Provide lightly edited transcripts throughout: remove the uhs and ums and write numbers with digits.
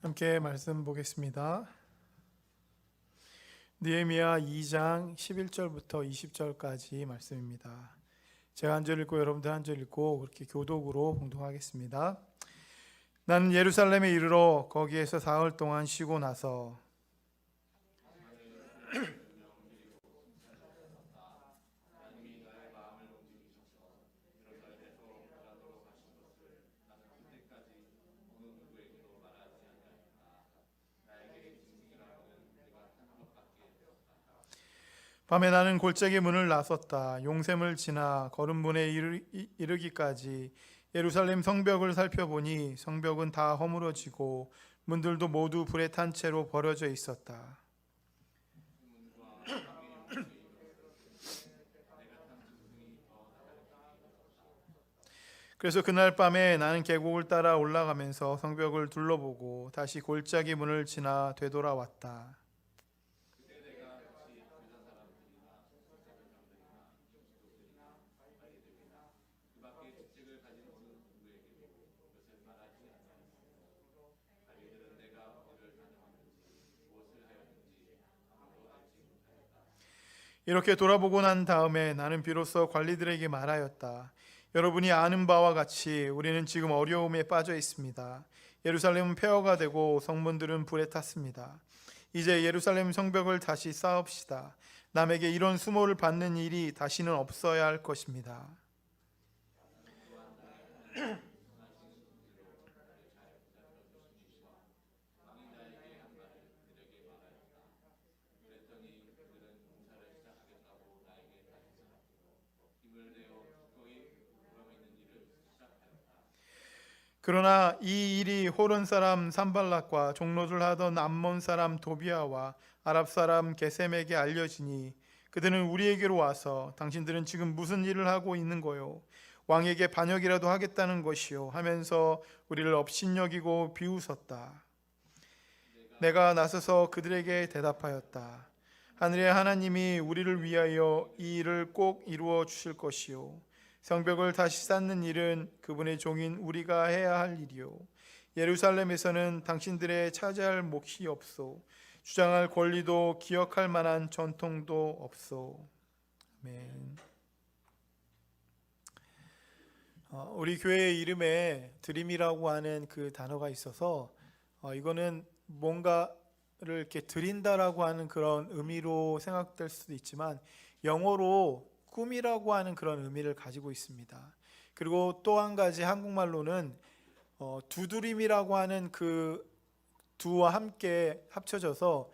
함께 말씀 보겠습니다. 느헤미야 2장 11절부터 20절까지 말씀입니다. 제가 한 절 읽고 여러분들 한 절 읽고 그렇게 교독으로 봉독하겠습니다. 나는 예루살렘에 이르러 거기에서 사흘 동안 쉬고 나서 밤에 나는 골짜기 문을 나섰다. 용샘을 지나 거름문에 이르기까지 예루살렘 성벽을 살펴보니 성벽은 다 허물어지고 문들도 모두 불에 탄 채로 버려져 있었다. 그래서 그날 밤에 나는 계곡을 따라 올라가면서 성벽을 둘러보고 다시 골짜기 문을 지나 되돌아왔다. 이렇게 돌아보고 난 다음에 나는 비로소 관리들에게 말하였다. 여러분이 아는 바와 같이 우리는 지금 어려움에 빠져 있습니다. 예루살렘은 폐허가 되고 성문들은 불에 탔습니다. 이제 예루살렘 성벽을 다시 쌓읍시다. 남에게 이런 수모를 받는 일이 다시는 없어야 할 것입니다. 그러나 이 일이 호른 사람 산발락과 종로를 하던 암몬 사람 도비아와 아랍 사람 게셈에게 알려지니 그들은 우리에게로 와서 당신들은 지금 무슨 일을 하고 있는 거요? 왕에게 반역이라도 하겠다는 것이요 하면서 우리를 업신여기고 비웃었다. 내가 나서서 그들에게 대답하였다. 하늘의 하나님이 우리를 위하여 이 일을 꼭 이루어 주실 것이요 성벽을 다시 쌓는 일은 그분의 종인 우리가 해야 할 일이요 예루살렘에서는 당신들의 차지할 몫이 없소 주장할 권리도 기억할 만한 전통도 없소. 아멘. 우리 교회의 이름에 드림이라고 하는 그 단어가 있어서 이거는 뭔가를 이렇게 드린다라고 하는 그런 의미로 생각될 수도 있지만 영어로 꿈이라고 하는 그런 의미를 가지고 있습니다. 그리고 또 한 가지 한국말로는 두드림이라고 하는 그 두와 함께 합쳐져서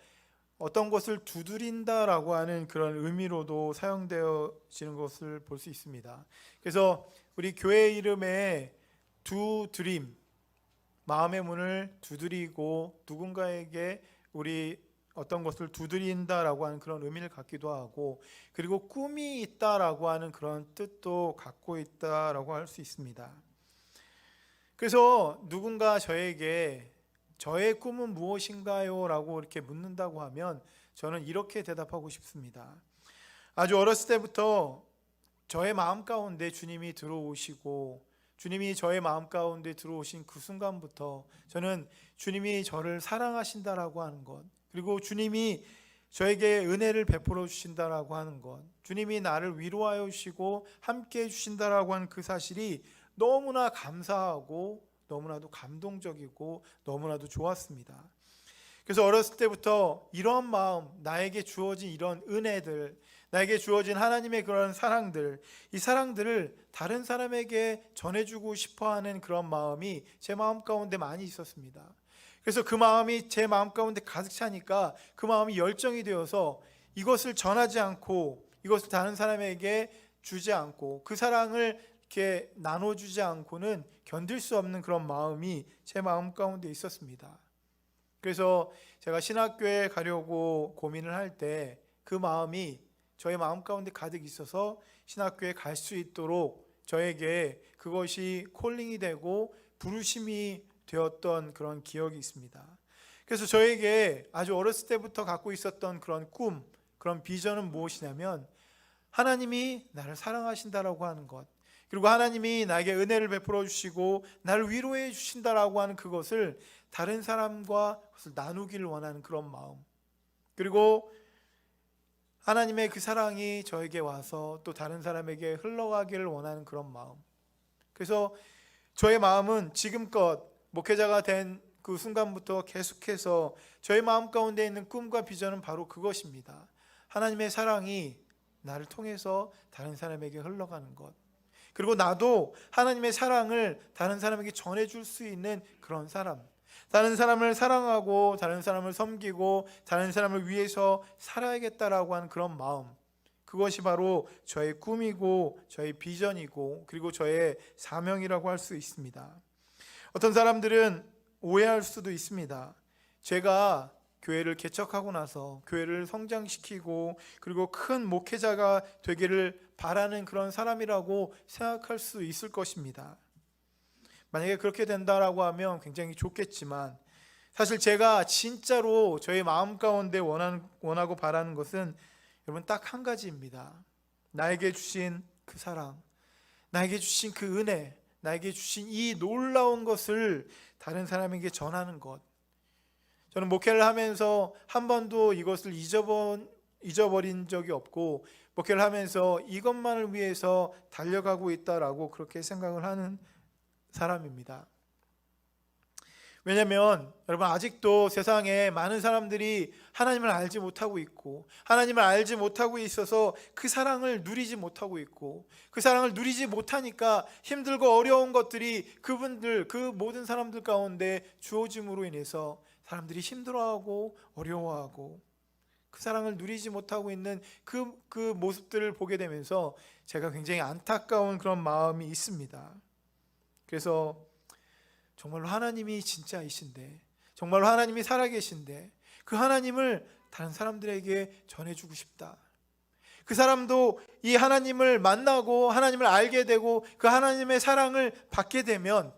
어떤 것을 두드린다라고 하는 그런 의미로도 사용되어지는 것을 볼 수 있습니다. 그래서 우리 교회 이름에 두드림, 마음의 문을 두드리고 누군가에게 우리 어떤 것을 두드린다라고 하는 그런 의미를 갖기도 하고 그리고 꿈이 있다라고 하는 그런 뜻도 갖고 있다라고 할 수 있습니다. 그래서 누군가 저에게 저의 꿈은 무엇인가요? 라고 이렇게 묻는다고 하면 저는 이렇게 대답하고 싶습니다. 아주 어렸을 때부터 저의 마음 가운데 주님이 들어오시고 주님이 저의 마음 가운데 들어오신 그 순간부터 저는 주님이 저를 사랑하신다라고 하는 것 그리고 주님이 저에게 은혜를 베풀어 주신다라고 하는 것 주님이 나를 위로하여 주시고 함께 해주신다라고 하는 그 사실이 너무나 감사하고 너무나도 감동적이고 너무나도 좋았습니다. 그래서 어렸을 때부터 이런 마음 나에게 주어진 이런 은혜들 나에게 주어진 하나님의 그런 사랑들 이 사랑들을 다른 사람에게 전해주고 싶어하는 그런 마음이 제 마음 가운데 많이 있었습니다. 그래서 그 마음이 제 마음 가운데 가득 차니까 그 마음이 열정이 되어서 이것을 전하지 않고 이것을 다른 사람에게 주지 않고 그 사랑을 이렇게 나눠주지 않고는 견딜 수 없는 그런 마음이 제 마음 가운데 있었습니다. 그래서 제가 신학교에 가려고 고민을 할 때 그 마음이 저의 마음 가운데 가득 있어서 신학교에 갈 수 있도록 저에게 그것이 콜링이 되고 부르심이 되었던 그런 기억이 있습니다. 그래서 저에게 아주 어렸을 때부터 갖고 있었던 그런 꿈, 그런 비전은 무엇이냐면 하나님이 나를 사랑하신다라고 하는 것 그리고 하나님이 나에게 은혜를 베풀어 주시고 나를 위로해 주신다라고 하는 그것을 다른 사람과 그것을 나누기를 원하는 그런 마음, 그리고 하나님의 그 사랑이 저에게 와서 또 다른 사람에게 흘러가기를 원하는 그런 마음. 그래서 저의 마음은 지금껏 목회자가 된 그 순간부터 계속해서 저의 마음 가운데 있는 꿈과 비전은 바로 그것입니다. 하나님의 사랑이 나를 통해서 다른 사람에게 흘러가는 것, 그리고 나도 하나님의 사랑을 다른 사람에게 전해줄 수 있는 그런 사람, 다른 사람을 사랑하고 다른 사람을 섬기고 다른 사람을 위해서 살아야겠다라고 하는 그런 마음, 그것이 바로 저의 꿈이고 저의 비전이고 그리고 저의 사명이라고 할 수 있습니다. 어떤 사람들은 오해할 수도 있습니다. 제가 교회를 개척하고 나서 교회를 성장시키고 그리고 큰 목회자가 되기를 바라는 그런 사람이라고 생각할 수 있을 것입니다. 만약에 그렇게 된다라고 하면 굉장히 좋겠지만, 사실 제가 진짜로 저의 마음 가운데 원하고 바라는 것은 여러분 딱 한 가지입니다. 나에게 주신 그 사랑, 나에게 주신 그 은혜, 나에게 주신 이 놀라운 것을 다른 사람에게 전하는 것. 저는 목회를 하면서 한 번도 이것을 잊어버린 적이 없고, 목회를 하면서 이것만을 위해서 달려가고 있다라고 그렇게 생각을 하는 사람입니다. 왜냐하면 여러분, 아직도 세상에 많은 사람들이 하나님을 알지 못하고 있고, 하나님을 알지 못하고 있어서 그 사랑을 누리지 못하고 있고, 그 사랑을 누리지 못하니까 힘들고 어려운 것들이 그 모든 사람들 가운데 주어짐으로 인해서 사람들이 힘들어하고 어려워하고 그 사랑을 누리지 못하고 있는 그 모습들을 보게 되면서 제가 굉장히 안타까운 그런 마음이 있습니다. 그래서 정말로 하나님이 진짜이신데, 정말로 하나님이 살아계신데 그 하나님을 다른 사람들에게 전해주고 싶다. 그 사람도 이 하나님을 만나고 하나님을 알게 되고 그 하나님의 사랑을 받게 되면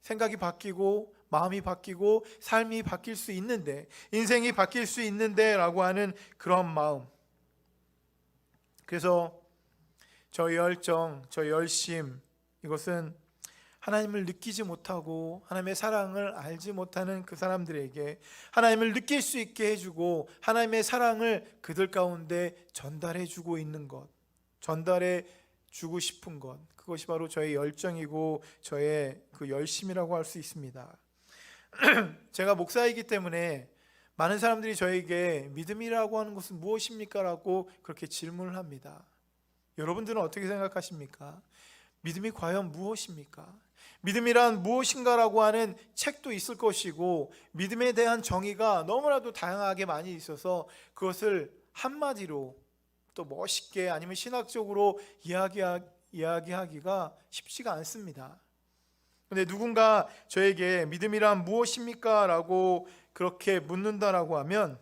생각이 바뀌고 마음이 바뀌고 삶이 바뀔 수 있는데, 인생이 바뀔 수 있는데 라고 하는 그런 마음. 그래서 저 열정, 저 열심, 이것은 하나님을 느끼지 못하고 하나님의 사랑을 알지 못하는 그 사람들에게 하나님을 느낄 수 있게 해주고 하나님의 사랑을 그들 가운데 전달해 주고 있는 것, 전달해 주고 싶은 것, 그것이 바로 저의 열정이고 저의 그 열심이라고 할 수 있습니다. 제가 목사이기 때문에 많은 사람들이 저에게 믿음이라고 하는 것은 무엇입니까? 라고 그렇게 질문을 합니다. 여러분들은 어떻게 생각하십니까? 믿음이 과연 무엇입니까? 믿음이란 무엇인가라고 하는 책도 있을 것이고, 믿음에 대한 정의가 너무나도 다양하게 많이 있어서 그것을 한마디로 또 멋있게 아니면 신학적으로 이야기하기가 쉽지가 않습니다. 그런데 누군가 저에게 믿음이란 무엇입니까? 라고 그렇게 묻는다라고 하면,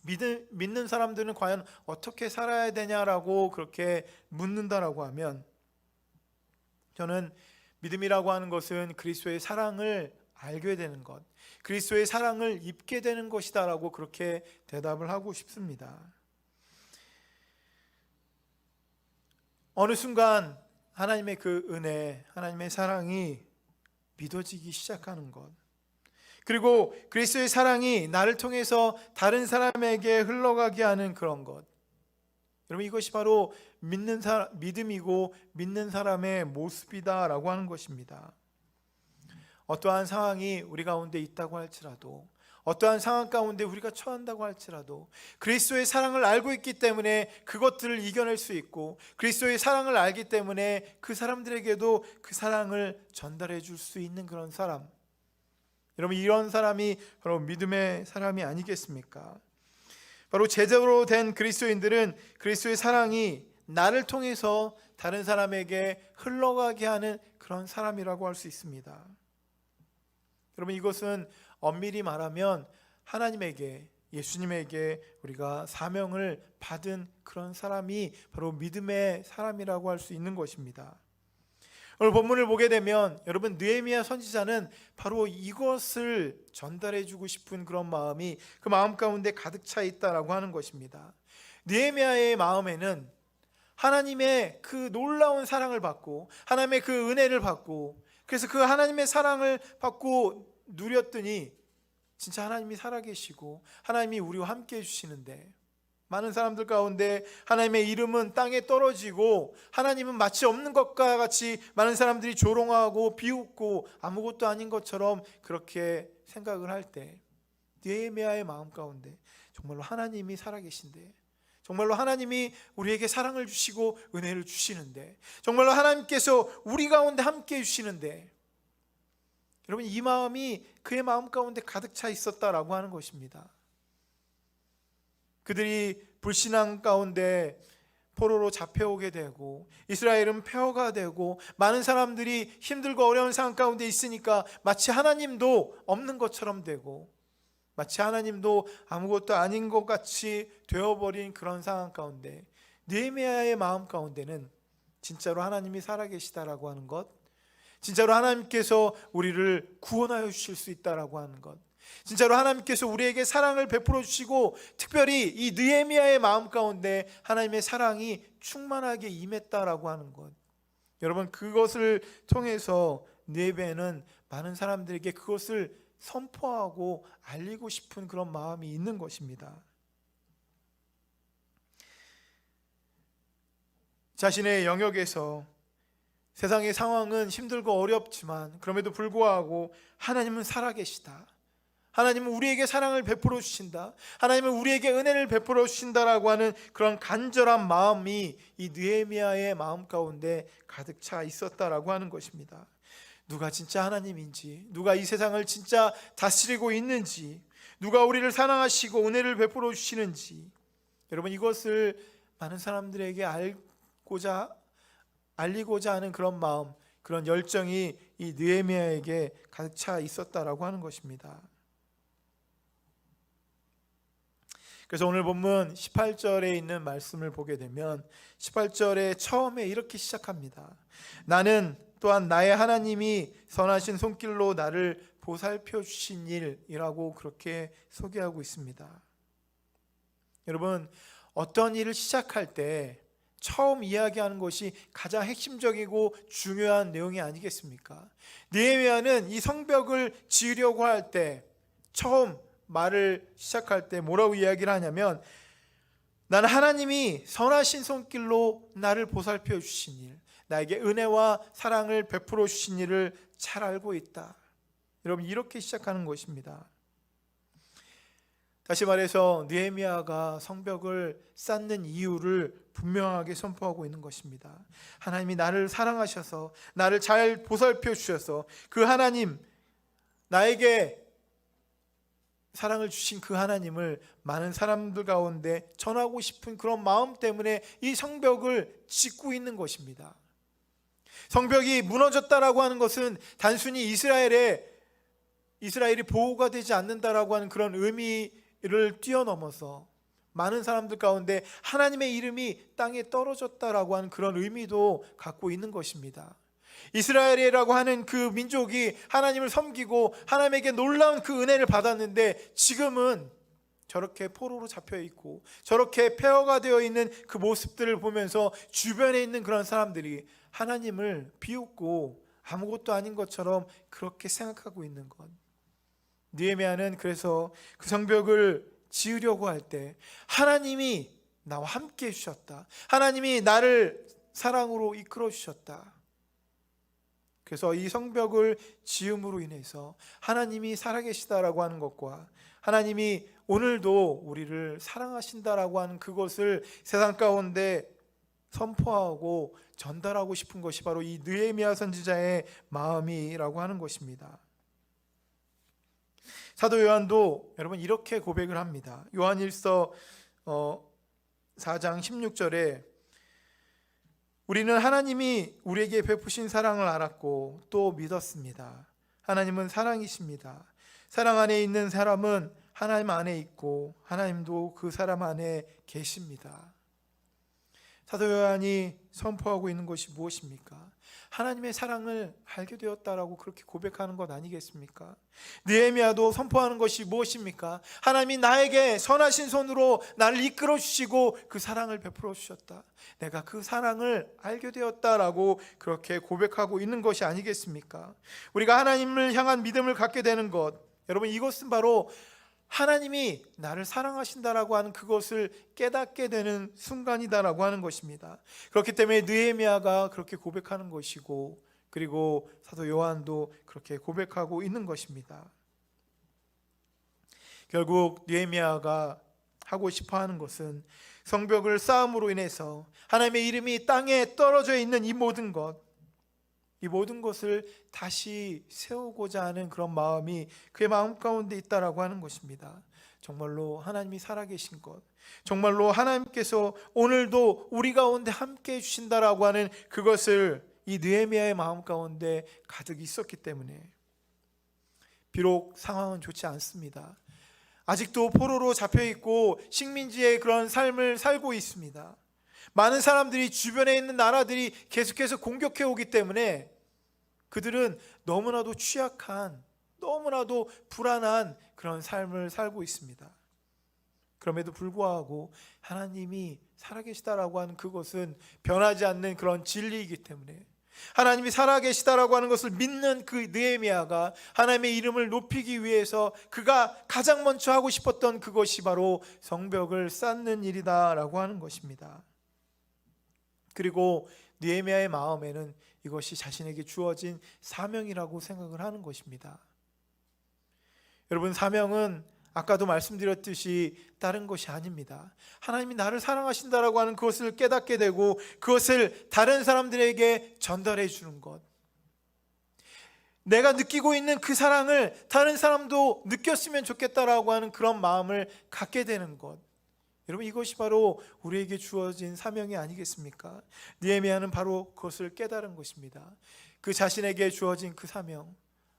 믿는 사람들은 과연 어떻게 살아야 되냐라고 그렇게 묻는다라고 하면, 저는 믿음이라고 하는 것은 그리스도의 사랑을 알게 되는 것, 그리스도의 사랑을 입게 되는 것이다라고 그렇게 대답을 하고 싶습니다. 어느 순간 하나님의 그 은혜, 하나님의 사랑이 믿어지기 시작하는 것, 그리고 그리스도의 사랑이 나를 통해서 다른 사람에게 흘러가게 하는 그런 것, 여러분 이것이 바로 믿음이고 믿는 사람의 모습이다라고 하는 것입니다. 어떠한 상황이 우리 가운데 있다고 할지라도, 어떠한 상황 가운데 우리가 처한다고 할지라도 그리스도의 사랑을 알고 있기 때문에 그것들을 이겨낼 수 있고, 그리스도의 사랑을 알기 때문에 그 사람들에게도 그 사랑을 전달해 줄 수 있는 그런 사람, 여러분 이런 사람이 바로 믿음의 사람이 아니겠습니까? 바로 제대로 된 그리스도인들은 그리스도의 사랑이 나를 통해서 다른 사람에게 흘러가게 하는 그런 사람이라고 할 수 있습니다. 여러분 이것은 엄밀히 말하면 하나님에게, 예수님에게 우리가 사명을 받은 그런 사람이 바로 믿음의 사람이라고 할 수 있는 것입니다. 오늘 본문을 보게 되면 여러분, 느헤미야 선지자는 바로 이것을 전달해 주고 싶은 그런 마음이 그 마음 가운데 가득 차 있다라고 하는 것입니다. 느헤미야의 마음에는 하나님의 그 놀라운 사랑을 받고 하나님의 그 은혜를 받고 그래서 그 하나님의 사랑을 받고 누렸더니 진짜 하나님이 살아계시고 하나님이 우리와 함께 해주시는데 많은 사람들 가운데 하나님의 이름은 땅에 떨어지고 하나님은 마치 없는 것과 같이 많은 사람들이 조롱하고 비웃고 아무것도 아닌 것처럼 그렇게 생각을 할 때 느헤미야의 마음 가운데 정말로 하나님이 살아계신데 정말로 하나님이 우리에게 사랑을 주시고 은혜를 주시는데 정말로 하나님께서 우리 가운데 함께 해주시는데 여러분 이 마음이 그의 마음 가운데 가득 차 있었다라고 하는 것입니다. 그들이 불신앙 가운데 포로로 잡혀오게 되고 이스라엘은 폐허가 되고 많은 사람들이 힘들고 어려운 상황 가운데 있으니까 마치 하나님도 없는 것처럼 되고 마치 하나님도 아무것도 아닌 것 같이 되어버린 그런 상황 가운데 느헤미야의 마음 가운데는 진짜로 하나님이 살아계시다라고 하는 것, 진짜로 하나님께서 우리를 구원하여 주실 수 있다라고 하는 것, 진짜로 하나님께서 우리에게 사랑을 베풀어 주시고 특별히 이 느헤미야의 마음 가운데 하나님의 사랑이 충만하게 임했다라고 하는 것, 여러분 그것을 통해서 느헤미야는 많은 사람들에게 그것을 선포하고 알리고 싶은 그런 마음이 있는 것입니다. 자신의 영역에서 세상의 상황은 힘들고 어렵지만 그럼에도 불구하고 하나님은 살아계시다, 하나님은 우리에게 사랑을 베풀어 주신다, 하나님은 우리에게 은혜를 베풀어 주신다라고 하는 그런 간절한 마음이 이 느헤미야의 마음 가운데 가득 차 있었다라고 하는 것입니다. 누가 진짜 하나님인지, 누가 이 세상을 진짜 다스리고 있는지, 누가 우리를 사랑하시고 은혜를 베풀어 주시는지, 여러분 이것을 많은 사람들에게 알리고자 하는 그런 마음, 그런 열정이 이 느헤미야에게 가득 차 있었다라고 하는 것입니다. 그래서 오늘 본문 18절에 있는 말씀을 보게 되면 18절에 처음에 이렇게 시작합니다. 나는 또한 나의 하나님이 선하신 손길로 나를 보살펴 주신 일이라고 그렇게 소개하고 있습니다. 여러분 어떤 일을 시작할 때 처음 이야기하는 것이 가장 핵심적이고 중요한 내용이 아니겠습니까? 느헤미야는 이 성벽을 지으려고 할 때 처음 말을 시작할 때 뭐라고 이야기를 하냐면 나는 하나님이 선하신 손길로 나를 보살펴 주신 일, 나에게 은혜와 사랑을 베풀어 주신 일을 잘 알고 있다. 여러분 이렇게 시작하는 것입니다. 다시 말해서 느헤미야가 성벽을 쌓는 이유를 분명하게 선포하고 있는 것입니다. 하나님이 나를 사랑하셔서 나를 잘 보살펴 주셔서 그 하나님, 나에게 사랑을 주신 그 하나님을 많은 사람들 가운데 전하고 싶은 그런 마음 때문에 이 성벽을 짓고 있는 것입니다. 성벽이 무너졌다라고 하는 것은 단순히 이스라엘이 보호가 되지 않는다라고 하는 그런 의미를 뛰어넘어서 많은 사람들 가운데 하나님의 이름이 땅에 떨어졌다라고 하는 그런 의미도 갖고 있는 것입니다. 이스라엘이라고 하는 그 민족이 하나님을 섬기고 하나님에게 놀라운 그 은혜를 받았는데 지금은 저렇게 포로로 잡혀 있고 저렇게 폐허가 되어 있는 그 모습들을 보면서 주변에 있는 그런 사람들이 하나님을 비웃고 아무것도 아닌 것처럼 그렇게 생각하고 있는 것. 느헤미야는 그래서 그 성벽을 지으려고 할 때 하나님이 나와 함께 해주셨다, 하나님이 나를 사랑으로 이끌어 주셨다, 그래서 이 성벽을 지음으로 인해서 하나님이 살아계시다라고 하는 것과 하나님이 오늘도 우리를 사랑하신다라고 하는 그것을 세상 가운데 선포하고 전달하고 싶은 것이 바로 이 느헤미야 선지자의 마음이라고 하는 것입니다. 사도 요한도 여러분 이렇게 고백을 합니다. 요한일서 4장 16절에 우리는 하나님이 우리에게 베푸신 사랑을 알았고 또 믿었습니다. 하나님은 사랑이십니다. 사랑 안에 있는 사람은 하나님 안에 있고 하나님도 그 사람 안에 계십니다. 사도 요한이 선포하고 있는 것이 무엇입니까? 하나님의 사랑을 알게 되었다라고 그렇게 고백하는 것 아니겠습니까? 느헤미야도 선포하는 것이 무엇입니까? 하나님이 나에게 선하신 손으로 나를 이끌어 주시고 그 사랑을 베풀어 주셨다. 내가 그 사랑을 알게 되었다라고 그렇게 고백하고 있는 것이 아니겠습니까? 우리가 하나님을 향한 믿음을 갖게 되는 것, 여러분 이것은 바로 하나님이 나를 사랑하신다라고 하는 그것을 깨닫게 되는 순간이다라고 하는 것입니다. 그렇기 때문에 느헤미야가 그렇게 고백하는 것이고, 그리고 사도 요한도 그렇게 고백하고 있는 것입니다. 결국 느헤미야가 하고 싶어하는 것은 성벽을 쌓음으로 인해서 하나님의 이름이 땅에 떨어져 있는 이 모든 것을 다시 세우고자 하는 그런 마음이 그의 마음 가운데 있다라고 하는 것입니다. 정말로 하나님이 살아계신 것, 정말로 하나님께서 오늘도 우리 가운데 함께 해주신다라고 하는 그것을 이 느헤미야의 마음 가운데 가득 있었기 때문에, 비록 상황은 좋지 않습니다. 아직도 포로로 잡혀있고 식민지의 그런 삶을 살고 있습니다. 많은 사람들이, 주변에 있는 나라들이 계속해서 공격해 오기 때문에 그들은 너무나도 취약한, 너무나도 불안한 그런 삶을 살고 있습니다. 그럼에도 불구하고 하나님이 살아계시다라고 하는 그것은 변하지 않는 그런 진리이기 때문에, 하나님이 살아계시다라고 하는 것을 믿는 그 느헤미야가 하나님의 이름을 높이기 위해서 그가 가장 먼저 하고 싶었던 그것이 바로 성벽을 쌓는 일이다라고 하는 것입니다. 그리고 느헤미야의 마음에는 이것이 자신에게 주어진 사명이라고 생각을 하는 것입니다. 여러분, 사명은 아까도 말씀드렸듯이 다른 것이 아닙니다. 하나님이 나를 사랑하신다라고 하는 그것을 깨닫게 되고 그것을 다른 사람들에게 전달해 주는 것, 내가 느끼고 있는 그 사랑을 다른 사람도 느꼈으면 좋겠다라고 하는 그런 마음을 갖게 되는 것, 여러분 이것이 바로 우리에게 주어진 사명이 아니겠습니까? 느헤미야는 바로 그것을 깨달은 것입니다. 그 자신에게 주어진 그 사명,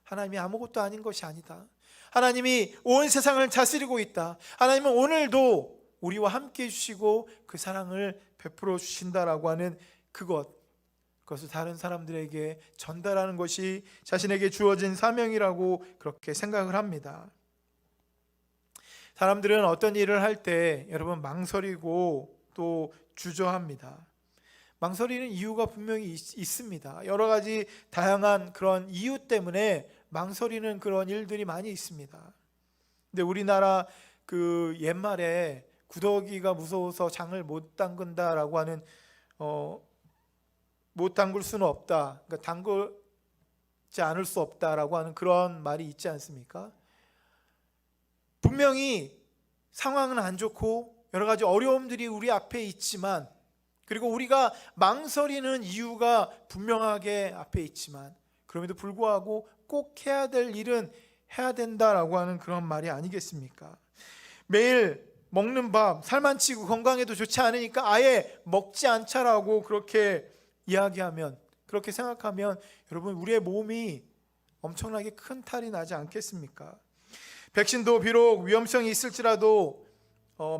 하나님이 아무것도 아닌 것이 아니다. 하나님이 온 세상을 다스리고 있다. 하나님은 오늘도 우리와 함께 해주시고 그 사랑을 베풀어 주신다라고 하는 그것을 다른 사람들에게 전달하는 것이 자신에게 주어진 사명이라고 그렇게 생각을 합니다. 사람들은 어떤 일을 할 때 여러분 망설이고 또 주저합니다. 망설이는 이유가 분명히 있습니다. 여러 가지 다양한 그런 이유 때문에 망설이는 그런 일들이 많이 있습니다. 근데 우리나라 그 옛말에 구더기가 무서워서 장을 못 담근다라고 하는 못 담글 수는 없다. 그러니까 담그지 않을 수 없다라고 하는 그런 말이 있지 않습니까? 분명히 상황은 안 좋고 여러 가지 어려움들이 우리 앞에 있지만, 그리고 우리가 망설이는 이유가 분명하게 앞에 있지만, 그럼에도 불구하고 꼭 해야 될 일은 해야 된다라고 하는 그런 말이 아니겠습니까? 매일 먹는 밥 살만치고 건강에도 좋지 않으니까 아예 먹지 않자라고 그렇게 이야기하면, 그렇게 생각하면 여러분 우리의 몸이 엄청나게 큰 탈이 나지 않겠습니까? 백신도 비록 위험성이 있을지라도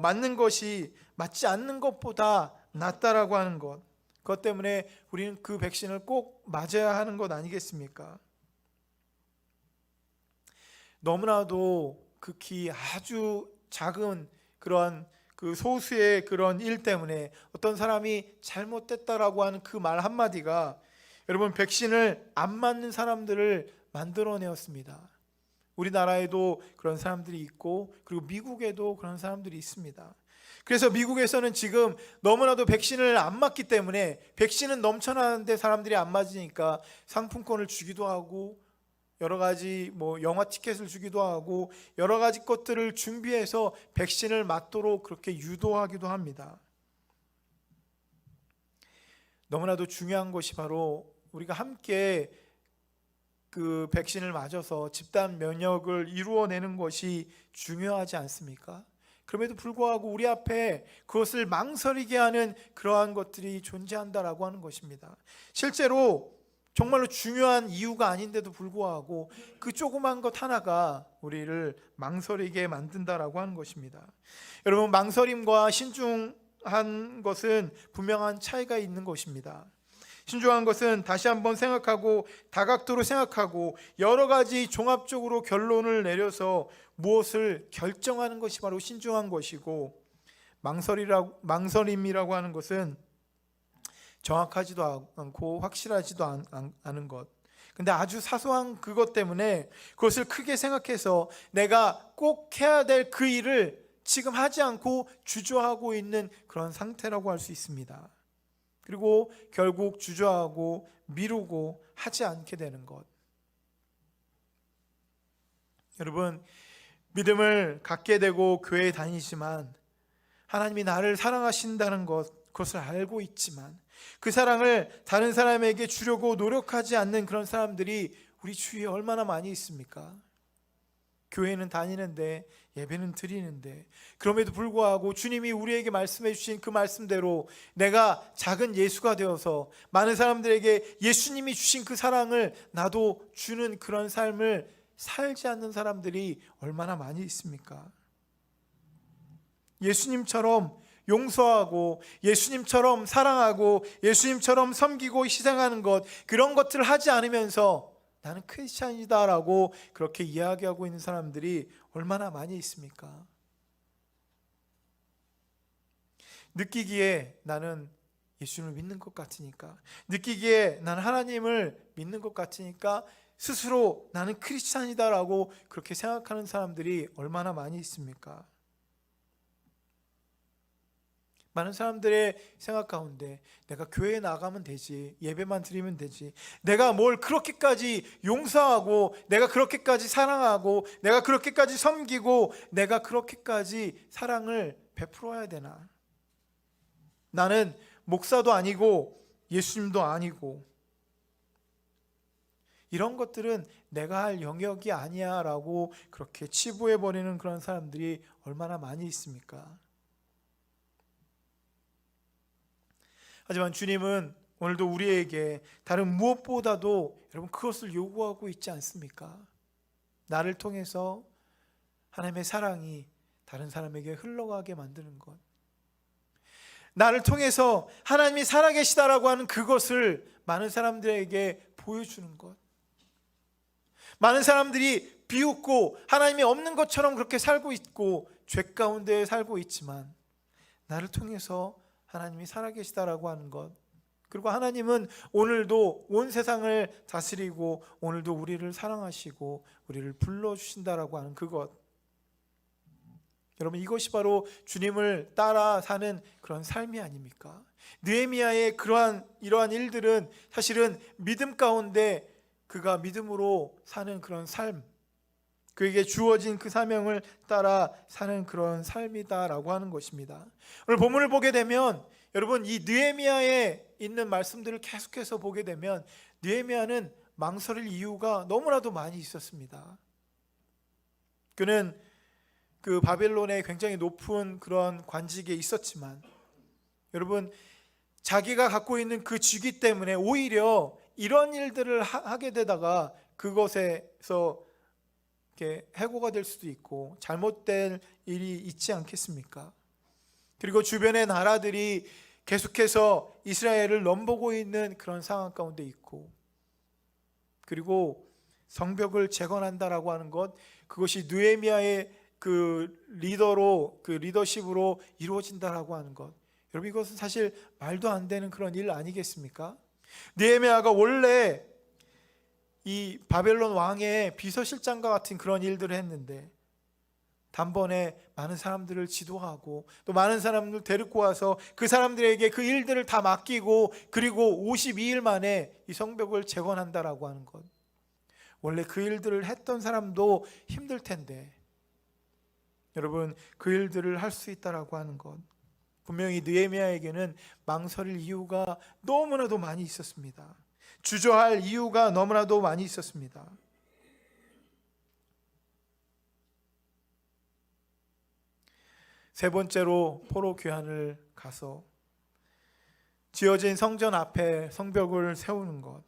맞는 것이 맞지 않는 것보다 낫다라고 하는 것, 그것 때문에 우리는 그 백신을 꼭 맞아야 하는 것 아니겠습니까? 너무나도 극히 아주 작은 그러한 그 소수의 그런 일 때문에 어떤 사람이 잘못됐다라고 하는 그 말 한마디가 여러분 백신을 안 맞는 사람들을 만들어내었습니다. 우리나라에도 그런 사람들이 있고, 그리고 미국에도 그런 사람들이 있습니다. 그래서 미국에서는 지금 너무나도 백신을 안 맞기 때문에, 백신은 넘쳐나는데 사람들이 안 맞으니까 상품권을 주기도 하고, 여러 가지 영화 티켓을 주기도 하고, 여러 가지 것들을 준비해서 백신을 맞도록 그렇게 유도하기도 합니다. 너무나도 중요한 것이 바로 우리가 함께 그 백신을 맞아서 집단 면역을 이루어내는 것이 중요하지 않습니까? 그럼에도 불구하고 우리 앞에 그것을 망설이게 하는 그러한 것들이 존재한다라고 하는 것입니다. 실제로 정말로 중요한 이유가 아닌데도 불구하고 그 조그만 것 하나가 우리를 망설이게 만든다라고 하는 것입니다. 여러분, 망설임과 신중한 것은 분명한 차이가 있는 것입니다. 신중한 것은 다시 한번 생각하고 다각도로 생각하고 여러 가지 종합적으로 결론을 내려서 무엇을 결정하는 것이 바로 신중한 것이고, 망설임이라고 하는 것은 정확하지도 않고 확실하지도 않은 것. 근데 아주 사소한 그것 때문에 그것을 크게 생각해서 내가 꼭 해야 될 그 일을 지금 하지 않고 주저하고 있는 그런 상태라고 할 수 있습니다. 그리고 결국 주저하고 미루고 하지 않게 되는 것. 여러분, 믿음을 갖게 되고 교회에 다니지만 하나님이 나를 사랑하신다는 그것을 알고 있지만 그 사랑을 다른 사람에게 주려고 노력하지 않는 그런 사람들이 우리 주위에 얼마나 많이 있습니까? 교회는 다니는데, 예배는 드리는데, 그럼에도 불구하고 주님이 우리에게 말씀해 주신 그 말씀대로 내가 작은 예수가 되어서 많은 사람들에게 예수님이 주신 그 사랑을 나도 주는 그런 삶을 살지 않는 사람들이 얼마나 많이 있습니까? 예수님처럼 용서하고 예수님처럼 사랑하고 예수님처럼 섬기고 희생하는 것, 그런 것들을 하지 않으면서 나는 크리스찬이다라고 그렇게 이야기하고 있는 사람들이 얼마나 많이 있습니까? 느끼기에 나는 예수님을 믿는 것 같으니까, 느끼기에 나는 하나님을 믿는 것 같으니까 스스로 나는 크리스찬이다라고 그렇게 생각하는 사람들이 얼마나 많이 있습니까? 많은 사람들의 생각 가운데 내가 교회에 나가면 되지, 예배만 드리면 되지, 내가 뭘 그렇게까지 용서하고 내가 그렇게까지 사랑하고 내가 그렇게까지 섬기고 내가 그렇게까지 사랑을 베풀어야 되나? 나는 목사도 아니고 예수님도 아니고 이런 것들은 내가 할 영역이 아니야 라고 그렇게 치부해버리는 그런 사람들이 얼마나 많이 있습니까? 하지만 주님은 오늘도 우리에게 다른 무엇보다도 여러분 그것을 요구하고 있지 않습니까? 나를 통해서 하나님의 사랑이 다른 사람에게 흘러가게 만드는 것, 나를 통해서 하나님이 살아계시다라고 하는 그것을 많은 사람들에게 보여주는 것, 많은 사람들이 비웃고 하나님이 없는 것처럼 그렇게 살고 있고 죄 가운데 살고 있지만 나를 통해서 하나님이 살아계시다라고 하는 것, 그리고 하나님은 오늘도 온 세상을 다스리고 오늘도 우리를 사랑하시고 우리를 불러주신다라고 하는 그것, 여러분 이것이 바로 주님을 따라 사는 그런 삶이 아닙니까? 느헤미야의 이러한 일들은 사실은 믿음 가운데 그가 믿음으로 사는 그런 삶, 그에게 주어진 그 사명을 따라 사는 그런 삶이다라고 하는 것입니다. 오늘 본문을 보게 되면 여러분 이 느헤미야에 있는 말씀들을 계속해서 보게 되면 느헤미야는 망설일 이유가 너무나도 많이 있었습니다. 그는 그 바벨론의 굉장히 높은 그런 관직에 있었지만 여러분 자기가 갖고 있는 그 직위 때문에 오히려 이런 일들을 하게 되다가 그것에서 해고가 될 수도 있고 잘못된 일이 있지 않겠습니까? 그리고 주변의 나라들이 계속해서 이스라엘을 넘보고 있는 그런 상황 가운데 있고, 그리고 성벽을 재건한다라고 하는 것, 그것이 느헤미야의 그 리더십으로 이루어진다라고 하는 것, 여러분 이것은 사실 말도 안 되는 그런 일 아니겠습니까? 느헤미야가 원래 이 바벨론 왕의 비서실장과 같은 그런 일들을 했는데 단번에 많은 사람들을 지도하고 또 많은 사람들 데리고 와서 그 사람들에게 그 일들을 다 맡기고 그리고 52일 만에 이 성벽을 재건한다라고 하는 것, 원래 그 일들을 했던 사람도 힘들 텐데 여러분 그 일들을 할 수 있다라고 하는 것, 분명히 느헤미야에게는 망설일 이유가 너무나도 많이 있었습니다. 주저할 이유가 너무나도 많이 있었습니다. 세 번째로 포로 귀환을 가서 지어진 성전 앞에 성벽을 세우는 것,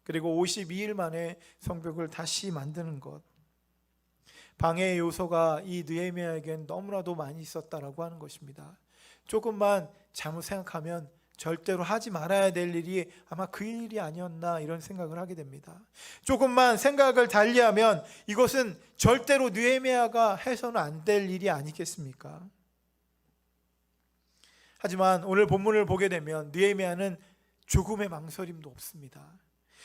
그리고 52일 만에 성벽을 다시 만드는 것, 방해의 요소가 이 느헤미야에겐 너무나도 많이 있었다라고 하는 것입니다. 조금만 잘못 생각하면 절대로 하지 말아야 될 일이 아마 그 일이 아니었나 이런 생각을 하게 됩니다. 조금만 생각을 달리하면 이것은 절대로 느헤미야가 해서는 안 될 일이 아니겠습니까? 하지만 오늘 본문을 보게 되면 느헤미야는 조금의 망설임도 없습니다.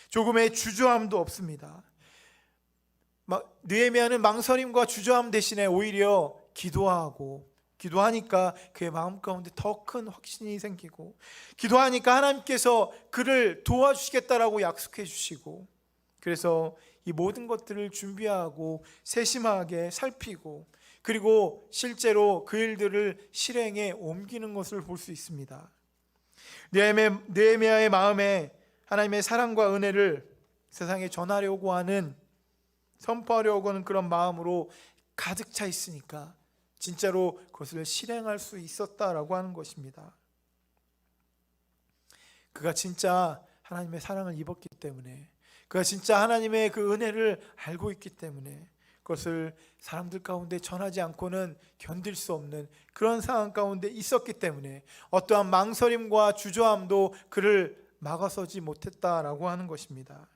조금의 주저함도 없습니다. 느헤미야는 망설임과 주저함 대신에 오히려 기도하니까 그의 마음 가운데 더 큰 확신이 생기고, 기도하니까 하나님께서 그를 도와주시겠다라고 약속해 주시고, 그래서 이 모든 것들을 준비하고 세심하게 살피고, 그리고 실제로 그 일들을 실행에 옮기는 것을 볼 수 있습니다. 느헤미야의 마음에 하나님의 사랑과 은혜를 세상에 전하려고 하는, 선포하려고 하는 그런 마음으로 가득 차 있으니까 진짜로 그것을 실행할 수 있었다라고 하는 것입니다. 그가 진짜 하나님의 사랑을 입었기 때문에, 그가 진짜 하나님의 그 은혜를 알고 있기 때문에 그것을 사람들 가운데 전하지 않고는 견딜 수 없는 그런 상황 가운데 있었기 때문에 어떠한 망설임과 주저함도 그를 막아서지 못했다라고 하는 것입니다.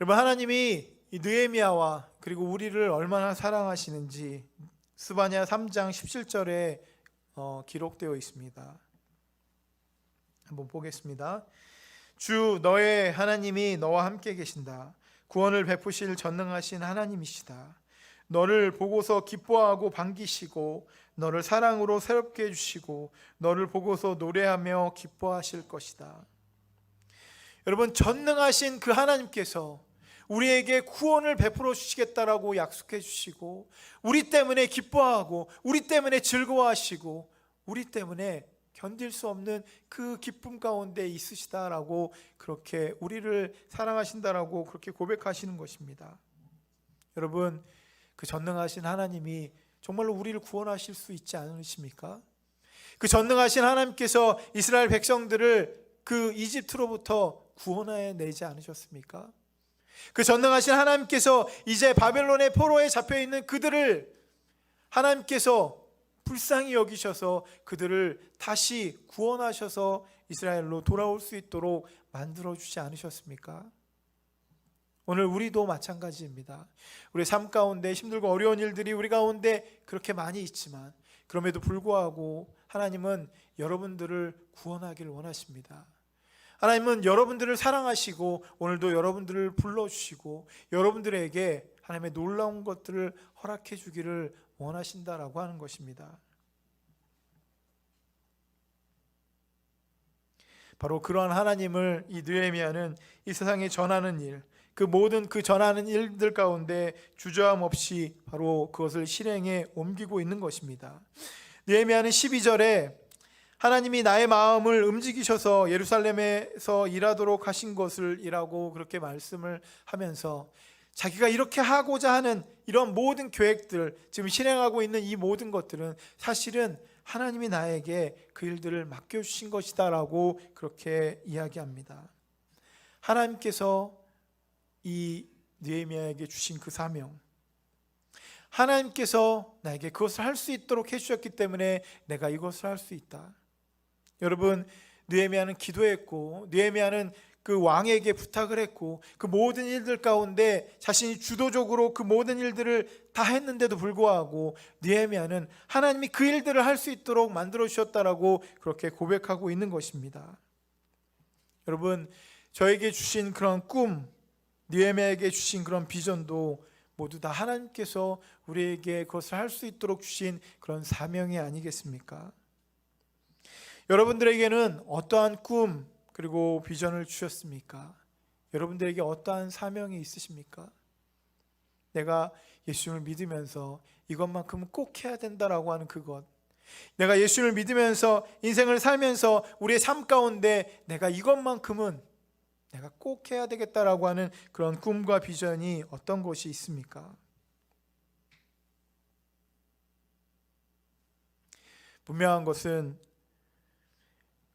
여러분, 하나님이 이 느헤미야와 그리고 우리를 얼마나 사랑하시는지 스바냐 3장 17절에 기록되어 있습니다. 한번 보겠습니다. 주 너의 하나님이 너와 함께 계신다. 구원을 베푸실 전능하신 하나님이시다. 너를 보고서 기뻐하고 반기시고 너를 사랑으로 새롭게 해주시고 너를 보고서 노래하며 기뻐하실 것이다. 여러분, 전능하신 그 하나님께서 우리에게 구원을 베풀어 주시겠다라고 약속해 주시고, 우리 때문에 기뻐하고 우리 때문에 즐거워하시고 우리 때문에 견딜 수 없는 그 기쁨 가운데 있으시다라고, 그렇게 우리를 사랑하신다라고 그렇게 고백하시는 것입니다. 여러분, 그 전능하신 하나님이 정말로 우리를 구원하실 수 있지 않으십니까? 그 전능하신 하나님께서 이스라엘 백성들을 그 이집트로부터 구원해 내지 않으셨습니까? 그 전능하신 하나님께서 이제 바벨론의 포로에 잡혀있는 그들을 하나님께서 불쌍히 여기셔서 그들을 다시 구원하셔서 이스라엘로 돌아올 수 있도록 만들어주지 않으셨습니까? 오늘 우리도 마찬가지입니다. 우리 삶 가운데 힘들고 어려운 일들이 우리 가운데 그렇게 많이 있지만, 그럼에도 불구하고 하나님은 여러분들을 구원하기를 원하십니다. 하나님은 여러분들을 사랑하시고 오늘도 여러분들을 불러주시고 여러분들에게 하나님의 놀라운 것들을 허락해 주기를 원하신다라고 하는 것입니다. 바로 그러한 하나님을 이 느헤미야는 이 세상에 전하는 일, 그 모든 그 전하는 일들 가운데 주저함 없이 바로 그것을 실행에 옮기고 있는 것입니다. 느헤미야는 12절에 하나님이 나의 마음을 움직이셔서 예루살렘에서 일하도록 하신 것을 이라고 그렇게 말씀을 하면서, 자기가 이렇게 하고자 하는 이런 모든 계획들, 지금 실행하고 있는 이 모든 것들은 사실은 하나님이 나에게 그 일들을 맡겨주신 것이다 라고 그렇게 이야기합니다. 하나님께서 이 느헤미야에게 주신 그 사명, 하나님께서 나에게 그것을 할 수 있도록 해주셨기 때문에 내가 이것을 할 수 있다. 여러분, 느헤미야는 기도했고, 느헤미야는 그 왕에게 부탁을 했고, 그 모든 일들 가운데 자신이 주도적으로 그 모든 일들을 다 했는데도 불구하고 느헤미야는 하나님이 그 일들을 할 수 있도록 만들어 주셨다라고 그렇게 고백하고 있는 것입니다. 여러분, 저에게 주신 그런 꿈, 느헤미야에게 주신 그런 비전도 모두 다 하나님께서 우리에게 그것을 할 수 있도록 주신 그런 사명이 아니겠습니까? 여러분들에게는 어떠한 꿈 그리고 비전을 주셨습니까? 여러분들에게 어떠한 사명이 있으십니까? 내가 예수님을 믿으면서 이것만큼은 꼭 해야 된다라고 하는 그것, 내가 예수님을 믿으면서 인생을 살면서 우리의 삶 가운데 내가 이것만큼은 내가 꼭 해야 되겠다라고 하는 그런 꿈과 비전이 어떤 것이 있습니까? 분명한 것은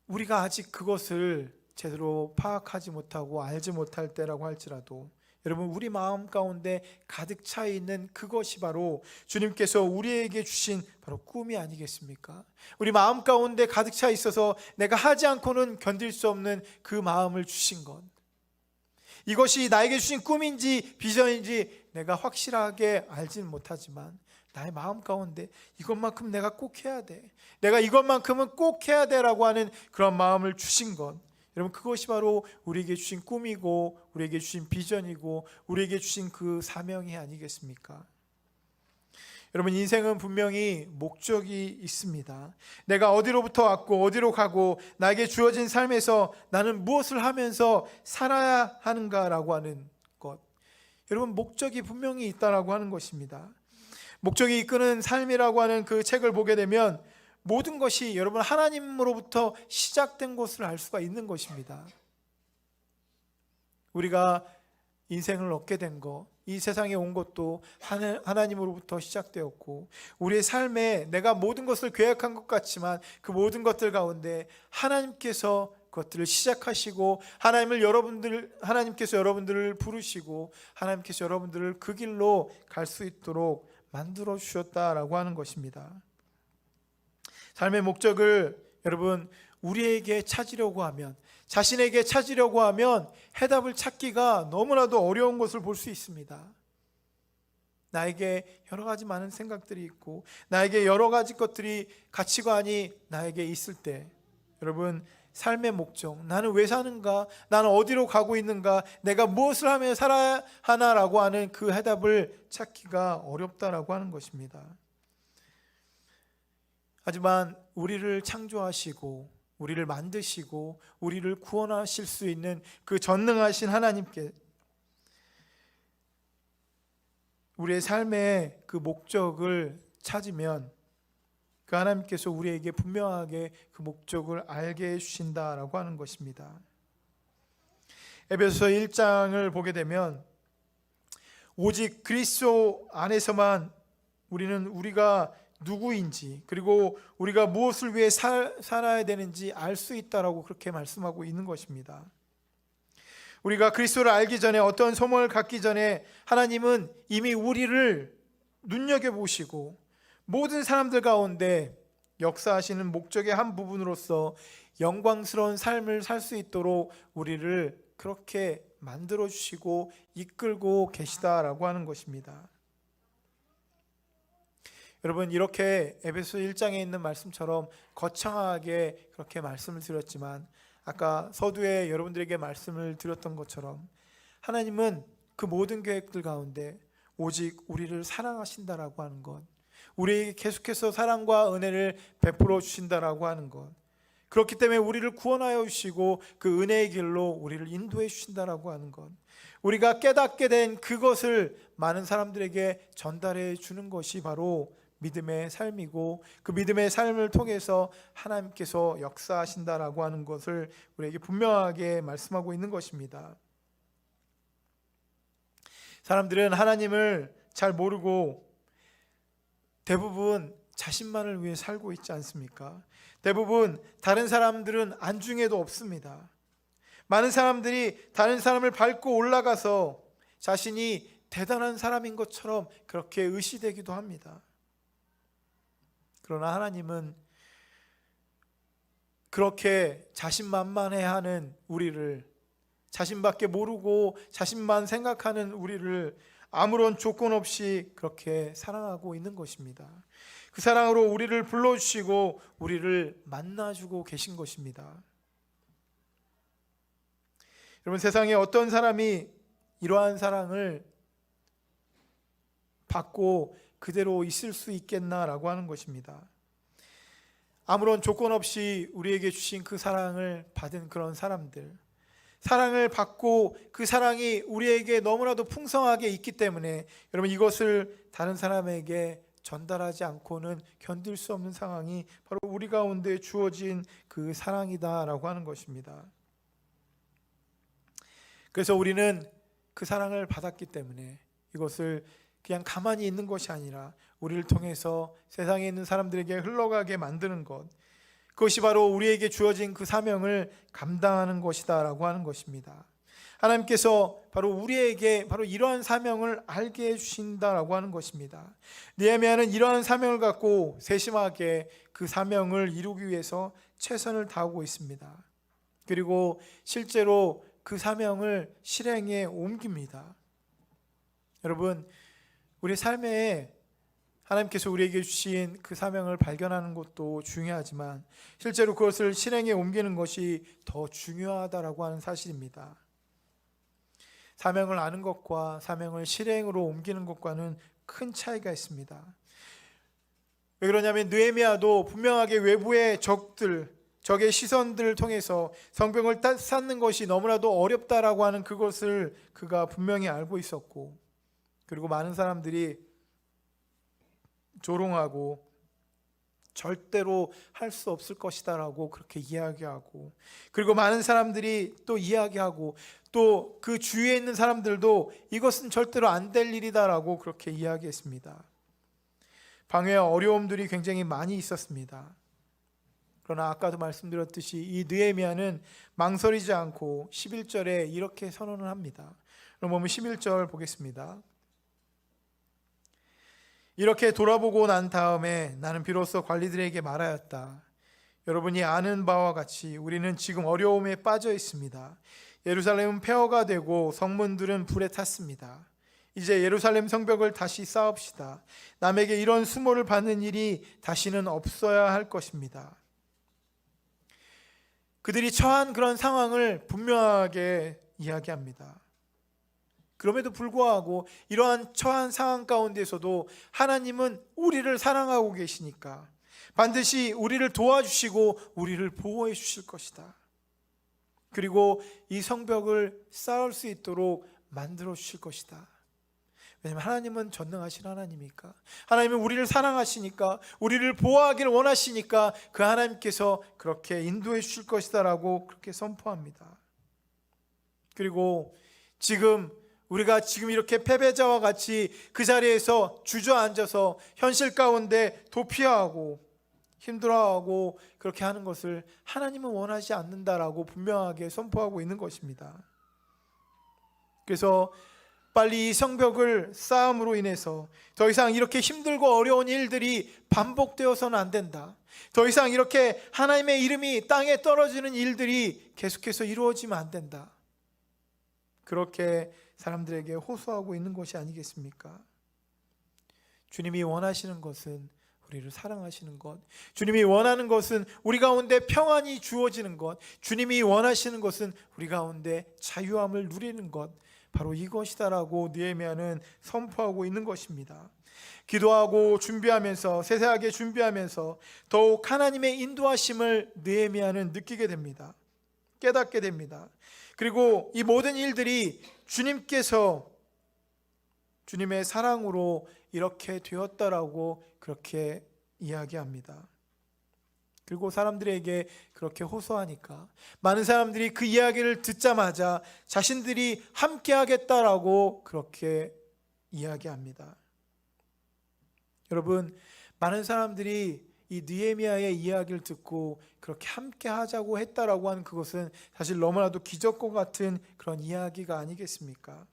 우리가 아직 그것을 제대로 파악하지 못하고 알지 못할 때라고 할지라도, 여러분, 우리 마음 가운데 가득 차 있는 그것이 바로 주님께서 우리에게 주신 바로 꿈이 아니겠습니까? 우리 마음 가운데 가득 차 있어서 내가 하지 않고는 견딜 수 없는 그 마음을 주신 것, 이것이 나에게 주신 꿈인지 비전인지 내가 확실하게 알지는 못하지만 나의 마음 가운데 이것만큼 내가 꼭 해야 돼, 내가 이것만큼은 꼭 해야 돼라고 하는 그런 마음을 주신 것, 여러분, 그것이 바로 우리에게 주신 꿈이고 우리에게 주신 비전이고 우리에게 주신 그 사명이 아니겠습니까? 여러분, 인생은 분명히 목적이 있습니다. 내가 어디로부터 왔고 어디로 가고 나에게 주어진 삶에서 나는 무엇을 하면서 살아야 하는가라고 하는 것, 여러분, 목적이 분명히 있다라고 하는 것입니다. 목적이 이끄는 삶이라고 하는 그 책을 보게 되면 모든 것이 여러분 하나님으로부터 시작된 것을 알 수가 있는 것입니다. 우리가 인생을 얻게 된 것, 이 세상에 온 것도 하나님으로부터 시작되었고, 우리의 삶에 내가 모든 것을 계획한 것 같지만 그 모든 것들 가운데 하나님께서 그것들을 시작하시고 하나님께서 여러분들을 부르시고 하나님께서 여러분들을 그 길로 갈 수 있도록 만들어 주셨다라고 하는 것입니다. 삶의 목적을 여러분 우리에게 찾으려고 하면, 자신에게 찾으려고 하면 해답을 찾기가 너무나도 어려운 것을 볼 수 있습니다. 나에게 여러 가지 많은 생각들이 있고 나에게 여러 가지 것들이, 가치관이 나에게 있을 때 여러분 삶의 목적, 나는 왜 사는가, 나는 어디로 가고 있는가, 내가 무엇을 하며 살아야 하나라고 하는 그 해답을 찾기가 어렵다라고 하는 것입니다. 하지만 우리를 창조하시고 우리를 만드시고 우리를 구원하실 수 있는 그 전능하신 하나님께 우리의 삶의 그 목적을 찾으면 그 하나님께서 우리에게 분명하게 그 목적을 알게 해주신다라고 하는 것입니다. 에베소서 1장을 보게 되면 오직 그리스도 안에서만 우리는 우리가 누구인지, 그리고 우리가 무엇을 위해 살아야 되는지 알 수 있다라고 그렇게 말씀하고 있는 것입니다. 우리가 그리스도를 알기 전에, 어떤 소망을 갖기 전에 하나님은 이미 우리를 눈여겨보시고 모든 사람들 가운데 역사하시는 목적의 한 부분으로서 영광스러운 삶을 살 수 있도록 우리를 그렇게 만들어 주시고 이끌고 계시다라고 하는 것입니다. 여러분, 이렇게 에베소 1장에 있는 말씀처럼 거창하게 그렇게 말씀을 드렸지만 아까 서두에 여러분들에게 말씀을 드렸던 것처럼 하나님은 그 모든 계획들 가운데 오직 우리를 사랑하신다라고 하는 것, 우리에게 계속해서 사랑과 은혜를 베풀어 주신다라고 하는 것, 그렇기 때문에 우리를 구원하여 주시고 그 은혜의 길로 우리를 인도해 주신다라고 하는 것, 우리가 깨닫게 된 그것을 많은 사람들에게 전달해 주는 것이 바로 믿음의 삶이고, 그 믿음의 삶을 통해서 하나님께서 역사하신다라고 하는 것을 우리에게 분명하게 말씀하고 있는 것입니다. 사람들은 하나님을 잘 모르고 대부분 자신만을 위해 살고 있지 않습니까? 대부분 다른 사람들은 안중에도 없습니다. 많은 사람들이 다른 사람을 밟고 올라가서 자신이 대단한 사람인 것처럼 그렇게 의시되기도 합니다. 그러나 하나님은 그렇게 자신만만해하는 우리를, 자신밖에 모르고 자신만 생각하는 우리를 아무런 조건 없이 그렇게 사랑하고 있는 것입니다. 그 사랑으로 우리를 불러주시고 우리를 만나주고 계신 것입니다. 여러분, 세상에 어떤 사람이 이러한 사랑을 받고 그대로 있을 수 있겠나라고 하는 것입니다. 아무런 조건 없이 우리에게 주신 그 사랑을 받은 그런 사람들, 사랑을 받고 그 사랑이 우리에게 너무나도 풍성하게 있기 때문에 여러분, 이것을 다른 사람에게 전달하지 않고는 견딜 수 없는 상황이 바로 우리 가운데 주어진 그 사랑이다라고 하는 것입니다. 그래서 우리는 그 사랑을 받았기 때문에 이것을 그냥 가만히 있는 것이 아니라 우리를 통해서 세상에 있는 사람들에게 흘러가게 만드는 것, 그것이 바로 우리에게 주어진 그 사명을 감당하는 것이다라고 하는 것입니다. 하나님께서 바로 우리에게 바로 이러한 사명을 알게 해주신다라고 하는 것입니다. 느헤미야는 이러한 사명을 갖고 세심하게 그 사명을 이루기 위해서 최선을 다하고 있습니다. 그리고 실제로 그 사명을 실행에 옮깁니다. 여러분, 우리 삶에 하나님께서 우리에게 주신 그 사명을 발견하는 것도 중요하지만 실제로 그것을 실행에 옮기는 것이 더 중요하다라고 하는 사실입니다. 사명을 아는 것과 사명을 실행으로 옮기는 것과는 큰 차이가 있습니다. 왜 그러냐면 느헤미야도 분명하게 외부의 적의 시선들을 통해서 성벽을 쌓는 것이 너무나도 어렵다라고 하는 그것을 그가 분명히 알고 있었고, 그리고 많은 사람들이 조롱하고 절대로 할 수 없을 것이다라고 그렇게 이야기하고, 그리고 많은 사람들이 또 이야기하고, 또 그 주위에 있는 사람들도 이것은 절대로 안 될 일이다라고 그렇게 이야기했습니다. 방해와 어려움들이 굉장히 많이 있었습니다. 그러나 아까도 말씀드렸듯이 이 느헤미야는 망설이지 않고 11절에 이렇게 선언을 합니다. 그럼 보면 11절 보겠습니다. 이렇게 돌아보고 난 다음에 나는 비로소 관리들에게 말하였다. 여러분이 아는 바와 같이 우리는 지금 어려움에 빠져 있습니다. 예루살렘은 폐허가 되고 성문들은 불에 탔습니다. 이제 예루살렘 성벽을 다시 쌓읍시다. 남에게 이런 수모를 받는 일이 다시는 없어야 할 것입니다. 그들이 처한 그런 상황을 분명하게 이야기합니다. 그럼에도 불구하고 이러한 처한 상황 가운데서도 하나님은 우리를 사랑하고 계시니까 반드시 우리를 도와주시고 우리를 보호해 주실 것이다. 그리고 이 성벽을 쌓을 수 있도록 만들어 주실 것이다. 왜냐하면 하나님은 전능하신 하나님이니까, 하나님은 우리를 사랑하시니까, 우리를 보호하기를 원하시니까 그 하나님께서 그렇게 인도해 주실 것이다 라고 그렇게 선포합니다. 그리고 우리가 지금 이렇게 패배자와 같이 그 자리에서 주저앉아서 현실 가운데 도피하고 힘들어하고 그렇게 하는 것을 하나님은 원하지 않는다라고 분명하게 선포하고 있는 것입니다. 그래서 빨리 이 성벽을 쌓음으로 인해서 더 이상 이렇게 힘들고 어려운 일들이 반복되어서는 안 된다. 더 이상 이렇게 하나님의 이름이 땅에 떨어지는 일들이 계속해서 이루어지면 안 된다. 그렇게 사람들에게 호소하고 있는 것이 아니겠습니까? 주님이 원하시는 것은 우리를 사랑하시는 것, 주님이 원하는 것은 우리 가운데 평안이 주어지는 것, 주님이 원하시는 것은 우리 가운데 자유함을 누리는 것, 바로 이것이다라고 느헤미야는 선포하고 있는 것입니다. 기도하고 준비하면서, 세세하게 준비하면서 더욱 하나님의 인도하심을 느헤미야는 느끼게 됩니다. 깨닫게 됩니다. 그리고 이 모든 일들이 주님께서 주님의 사랑으로 이렇게 되었다라고 그렇게 이야기합니다. 그리고 사람들에게 그렇게 호소하니까 많은 사람들이 그 이야기를 듣자마자 자신들이 함께 하겠다라고 그렇게 이야기합니다. 여러분, 많은 사람들이 이 느헤미야의 이야기를 듣고 그렇게 함께 하자고 했다라고 하는 그것은 사실 너무나도 기적과 같은 그런 이야기가 아니겠습니까?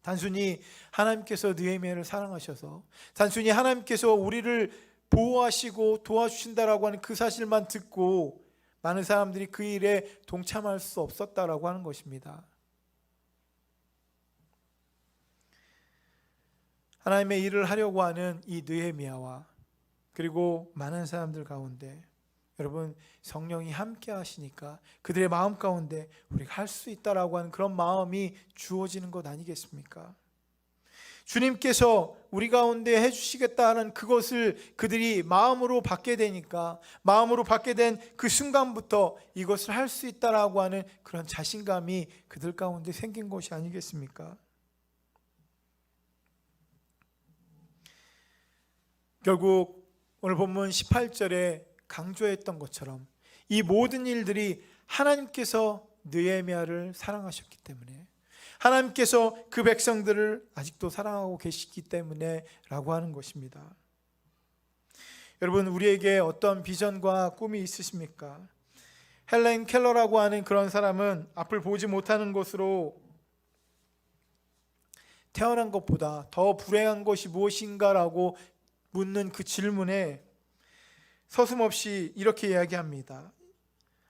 단순히 하나님께서 느헤미야를 사랑하셔서, 단순히 하나님께서 우리를 보호하시고 도와주신다라고 하는 그 사실만 듣고 많은 사람들이 그 일에 동참할 수 없었다라고 하는 것입니다. 하나님의 일을 하려고 하는 이 느헤미야와 그리고 많은 사람들 가운데 여러분, 성령이 함께 하시니까 그들의 마음 가운데 우리가 할 수 있다라고 하는 그런 마음이 주어지는 것 아니겠습니까? 주님께서 우리 가운데 해주시겠다는 그것을 그들이 마음으로 받게 되니까, 마음으로 받게 된 그 순간부터 이것을 할 수 있다라고 하는 그런 자신감이 그들 가운데 생긴 것이 아니겠습니까? 결국 오늘 본문 18절에 강조했던 것처럼 이 모든 일들이 하나님께서 느헤미야를 사랑하셨기 때문에, 하나님께서 그 백성들을 아직도 사랑하고 계시기 때문에 라고 하는 것입니다. 여러분, 우리에게 어떤 비전과 꿈이 있으십니까? 헬렌 켈러라고 하는 그런 사람은 앞을 보지 못하는 것으로 태어난 것보다 더 불행한 것이 무엇인가라고 묻는 그 질문에 서슴없이 이렇게 이야기합니다.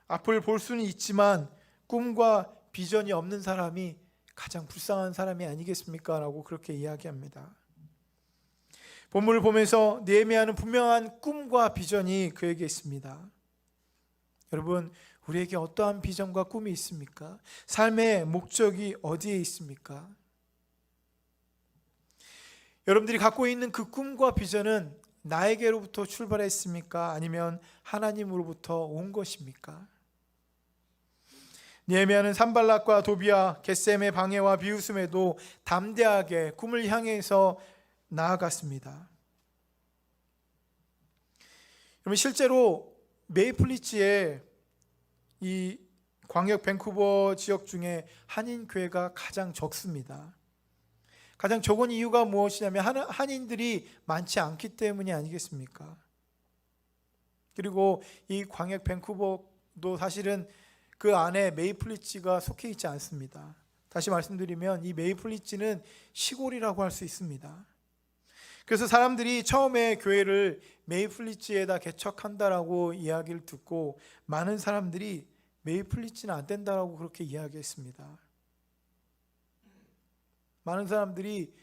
앞을 볼 수는 있지만 꿈과 비전이 없는 사람이 가장 불쌍한 사람이 아니겠습니까? 라고 그렇게 이야기합니다. 본문을 보면서 느헤미야는 분명한 꿈과 비전이 그에게 있습니다. 여러분, 우리에게 어떠한 비전과 꿈이 있습니까? 삶의 목적이 어디에 있습니까? 여러분들이 갖고 있는 그 꿈과 비전은 나에게로부터 출발했습니까? 아니면 하나님으로부터 온 것입니까? 느헤미야는 산발락과 도비야, 겟셈의 방해와 비웃음에도 담대하게 꿈을 향해서 나아갔습니다. 여러분, 실제로 메이플리츠의 이 광역 밴쿠버 지역 중에 한인 교회가 가장 적습니다. 가장 적은 이유가 무엇이냐면 한인들이 많지 않기 때문이 아니겠습니까? 그리고 이 광역 밴쿠버도 사실은 그 안에 메이플리츠가 속해 있지 않습니다. 다시 말씀드리면 이 메이플리츠는 시골이라고 할 수 있습니다. 그래서 사람들이 처음에 교회를 메이플리츠에다 개척한다라고 이야기를 듣고 많은 사람들이 메이플리츠는 안 된다라고 그렇게 이야기했습니다. 많은 사람들이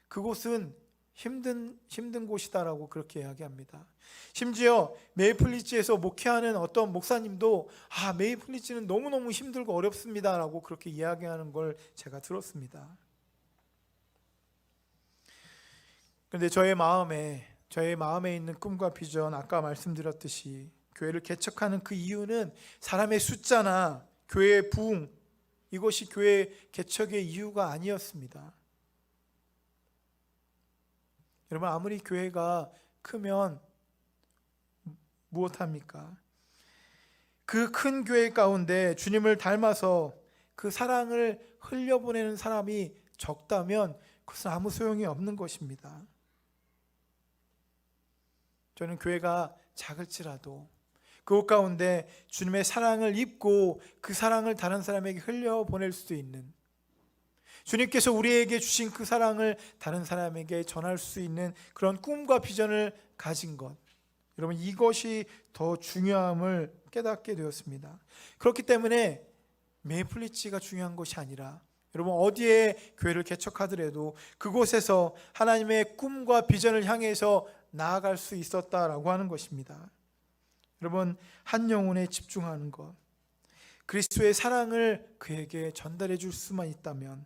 그곳은 힘든 곳이다라고 그렇게 이야기합니다. 심지어 메이플리츠에서 목회하는 어떤 목사님도 메이플리츠는 너무너무 힘들고 어렵습니다라고 그렇게 이야기하는 걸 제가 들었습니다. 그런데 저의 마음에 있는 꿈과 비전, 아까 말씀드렸듯이 교회를 개척하는 그 이유는 사람의 숫자나 교회의 부흥, 이것이 교회 개척의 이유가 아니었습니다. 여러분, 아무리 교회가 크면 무엇합니까? 그 큰 교회 가운데 주님을 닮아서 그 사랑을 흘려보내는 사람이 적다면 그것은 아무 소용이 없는 것입니다. 저는 교회가 작을지라도 그곳 가운데 주님의 사랑을 입고 그 사랑을 다른 사람에게 흘려보낼 수도 있는, 주님께서 우리에게 주신 그 사랑을 다른 사람에게 전할 수 있는 그런 꿈과 비전을 가진 것, 여러분, 이것이 더 중요함을 깨닫게 되었습니다. 그렇기 때문에 메이플리츠가 중요한 것이 아니라 여러분, 어디에 교회를 개척하더라도 그곳에서 하나님의 꿈과 비전을 향해서 나아갈 수 있었다라고 하는 것입니다. 여러분, 한 영혼에 집중하는 것, 그리스도의 사랑을 그에게 전달해 줄 수만 있다면,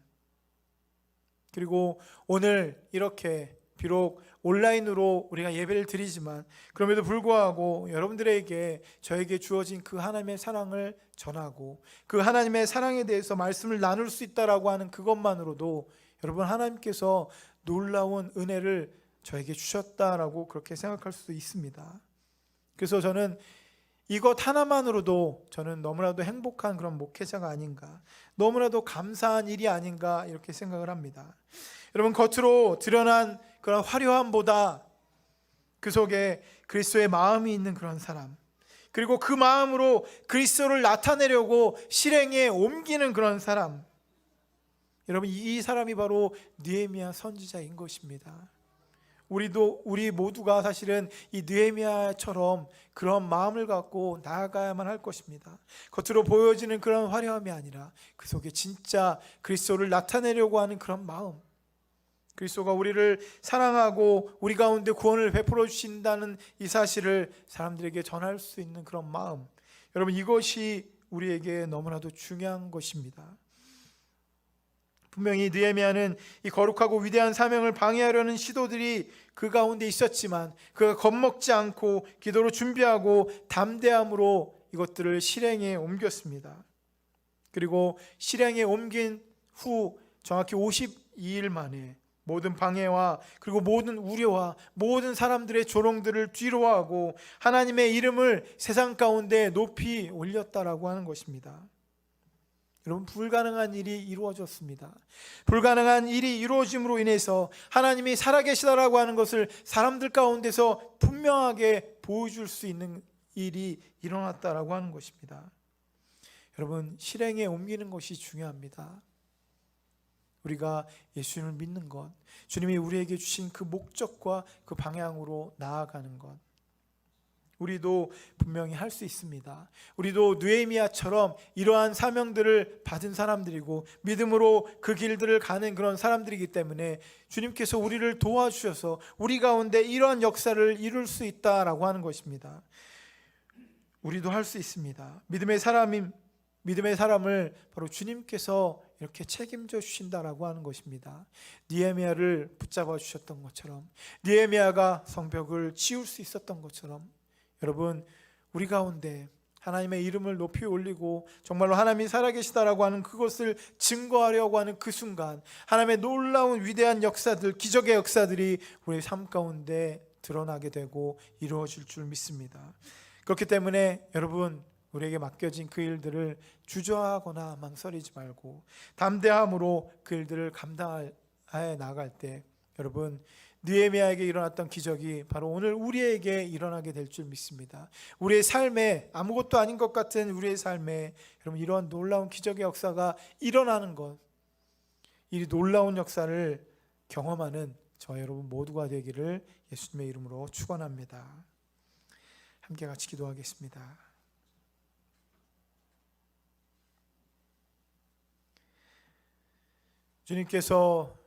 그리고 오늘 이렇게 비록 온라인으로 우리가 예배를 드리지만 그럼에도 불구하고 여러분들에게 저에게 주어진 그 하나님의 사랑을 전하고 그 하나님의 사랑에 대해서 말씀을 나눌 수 있다라고 하는 그것만으로도 여러분, 하나님께서 놀라운 은혜를 저에게 주셨다라고 그렇게 생각할 수도 있습니다. 그래서 저는 이것 하나만으로도 저는 너무나도 행복한 그런 목회자가 아닌가, 너무나도 감사한 일이 아닌가 이렇게 생각을 합니다. 여러분, 겉으로 드러난 그런 화려함보다 그 속에 그리스도의 마음이 있는 그런 사람, 그리고 그 마음으로 그리스도를 나타내려고 실행에 옮기는 그런 사람, 여러분, 이 사람이 바로 느헤미야 선지자인 것입니다. 우리 모두가 사실은 이 느헤미야처럼 그런 마음을 갖고 나아가야만 할 것입니다. 겉으로 보여지는 그런 화려함이 아니라 그 속에 진짜 그리스도를 나타내려고 하는 그런 마음, 그리스도가 우리를 사랑하고 우리 가운데 구원을 베풀어 주신다는 이 사실을 사람들에게 전할 수 있는 그런 마음, 여러분, 이것이 우리에게 너무나도 중요한 것입니다. 분명히 느헤미야는 이 거룩하고 위대한 사명을 방해하려는 시도들이 그 가운데 있었지만 그가 겁먹지 않고 기도로 준비하고 담대함으로 이것들을 실행에 옮겼습니다. 그리고 실행에 옮긴 후 정확히 52일 만에 모든 방해와 그리고 모든 우려와 모든 사람들의 조롱들을 뒤로하고 하나님의 이름을 세상 가운데 높이 올렸다라고 하는 것입니다. 여러분, 불가능한 일이 이루어졌습니다. 불가능한 일이 이루어짐으로 인해서 하나님이 살아계시다라고 하는 것을 사람들 가운데서 분명하게 보여줄 수 있는 일이 일어났다라고 하는 것입니다. 여러분, 실행에 옮기는 것이 중요합니다. 우리가 예수님을 믿는 것, 주님이 우리에게 주신 그 목적과 그 방향으로 나아가는 것, 우리도 분명히 할 수 있습니다. 우리도 느헤미야처럼 이러한 사명들을 받은 사람들이고 믿음으로 그 길들을 가는 그런 사람들이기 때문에 주님께서 우리를 도와주셔서 우리 가운데 이러한 역사를 이룰 수 있다라고 하는 것입니다. 우리도 할 수 있습니다. 믿음의 사람을 바로 주님께서 이렇게 책임져 주신다라고 하는 것입니다. 느헤미야를 붙잡아 주셨던 것처럼, 느헤미야가 성벽을 지을 수 있었던 것처럼, 여러분, 우리 가운데 하나님의 이름을 높이 올리고 정말로 하나님이 살아계시다라고 하는 그것을 증거하려고 하는 그 순간, 하나님의 놀라운 위대한 역사들, 기적의 역사들이 우리의 삶 가운데 드러나게 되고 이루어질 줄 믿습니다. 그렇기 때문에 여러분, 우리에게 맡겨진 그 일들을 주저하거나 망설이지 말고 담대함으로 그 일들을 감당해 나갈 때, 여러분, 느헤미야에게 일어났던 기적이 바로 오늘 우리에게 일어나게 될 줄 믿습니다. 우리의 삶에, 아무것도 아닌 것 같은 우리의 삶에 여러분, 이러한 놀라운 기적의 역사가 일어나는 것, 이 놀라운 역사를 경험하는 저와 여러분 모두가 되기를 예수님의 이름으로 축원합니다. 함께 같이 기도하겠습니다. 주님께서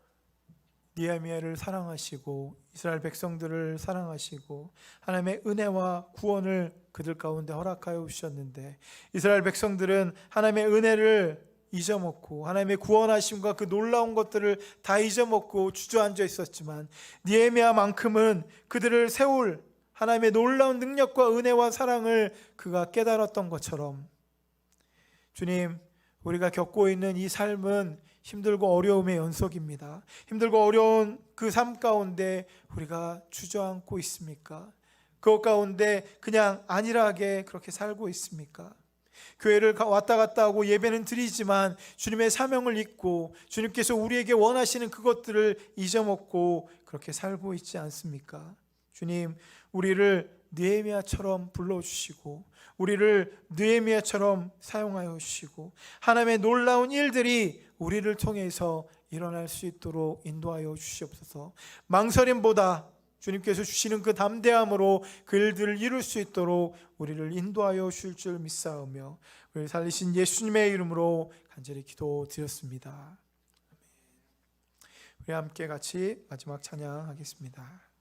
느헤미야를 사랑하시고 이스라엘 백성들을 사랑하시고 하나님의 은혜와 구원을 그들 가운데 허락하여 주셨는데, 이스라엘 백성들은 하나님의 은혜를 잊어먹고 하나님의 구원하심과 그 놀라운 것들을 다 잊어먹고 주저앉아 있었지만, 느헤미야만큼은 그들을 세울 하나님의 놀라운 능력과 은혜와 사랑을 그가 깨달았던 것처럼, 주님, 우리가 겪고 있는 이 삶은 힘들고 어려움의 연속입니다. 힘들고 어려운 그 삶 가운데 우리가 주저앉고 있습니까? 그 가운데 그냥 안일하게 그렇게 살고 있습니까? 교회를 왔다 갔다 하고 예배는 드리지만 주님의 사명을 잊고 주님께서 우리에게 원하시는 그것들을 잊어먹고 그렇게 살고 있지 않습니까? 주님, 우리를 느헤미야처럼 불러주시고 우리를 느헤미야처럼 사용하여 주시고 하나님의 놀라운 일들이 우리를 통해서 일어날 수 있도록 인도하여 주시옵소서. 망설임보다 주님께서 주시는 그 담대함으로 그 일들을 이룰 수 있도록 우리를 인도하여 주실 줄 믿사오며 우리를 살리신 예수님의 이름으로 간절히 기도드렸습니다. 우리 함께 같이 마지막 찬양하겠습니다.